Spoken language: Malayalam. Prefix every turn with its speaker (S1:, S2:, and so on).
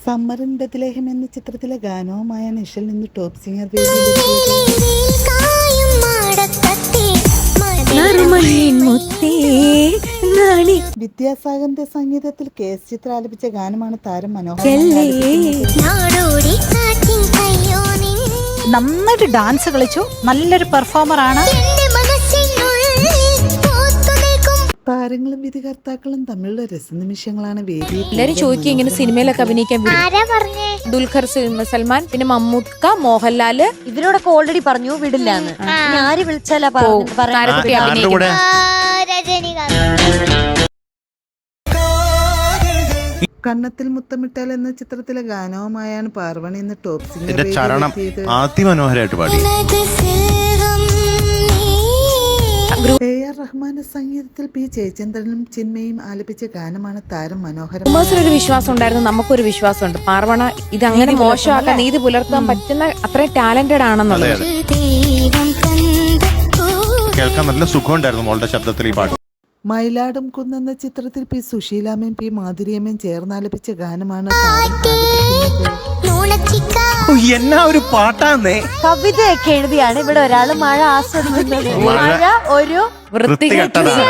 S1: സമ്മറിൻ ബത്ലഹേം എന്ന ചിത്രത്തിലെ ഗാനവുമായാണ് ഇഷൽ നിന്ന് ടോപ്പ് സിംഗർ വിദ്യാസാഗറിന്റെ സംഗീതത്തിൽ KS ചിത്ര ആലപിച്ച ഗാനമാണ് താരം
S2: നന്നായിട്ട് ഡാൻസ് കളിച്ചു. നല്ലൊരു പെർഫോമർ ആണ്.
S1: താരങ്ങളും വിധികർത്താക്കളും തമ്മിലുള്ള രസനിമിഷങ്ങളാണ് വേദിയിൽ.
S3: എല്ലാരും ചോദിക്കും ഇങ്ങനെ സിനിമയിലൊക്കെ അഭിനയിക്കാൻ ദുൽഖർ സൽമാൻ, പിന്നെ മമ്മൂക്ക, മോഹൻലാല്
S4: ഇവരോടൊക്കെ ഓൾറെഡി പറഞ്ഞു വിടില്ലാന്ന്. ആര് വിളിച്ചാലാ
S1: കണ്ണത്തിൽ മുത്തമിട്ടാൽ എന്ന ചിത്രത്തിലെ ഗാനവുമായാണ് പാർവണി ഇന്ന് ടോപ്പ് സിംഗർ
S5: അതിമനോഹരമായിട്ട് പാടി.
S1: AR റഹ്മാന്റെ സംഗീതത്തിൽ P ജയചന്ദ്രനും ചിന്മയും ആലപിച്ച ഗാനമാണ് താരം മനോഹരം.
S3: ഒരു വിശ്വാസം ഉണ്ടായിരുന്നു, നമുക്കൊരു വിശ്വാസമുണ്ട്. പാർവണ ഇത് അങ്ങനെ മോശമാക്കാൻ, നീതി പുലർത്താൻ പറ്റുന്ന അത്രയും ടാലന്റഡ് ആണെന്നുള്ളത്.
S5: കേൾക്കാൻ നല്ല സുഖമുണ്ടായിരുന്നു മോളുടെ ശബ്ദത്തിൽ ഈ പാട്ട്.
S1: മയിലാടും കുന്നെന്ന ചിത്രത്തിൽ P സുശീലാമ്മയും P മാധുരിയമ്മയും ചേർന്നാലപിച്ച ഗാനമാണ്
S5: എന്നാ ഒരു പാട്ടാന്നേ.
S4: കവിതയൊക്കെ എഴുതിയാണ് ഇവിടെ ഒരാള് മഴ ആസ്വദിക്കുന്നത്. മഴ ഒരു
S5: വൃത്തികെട്ടതാണ്.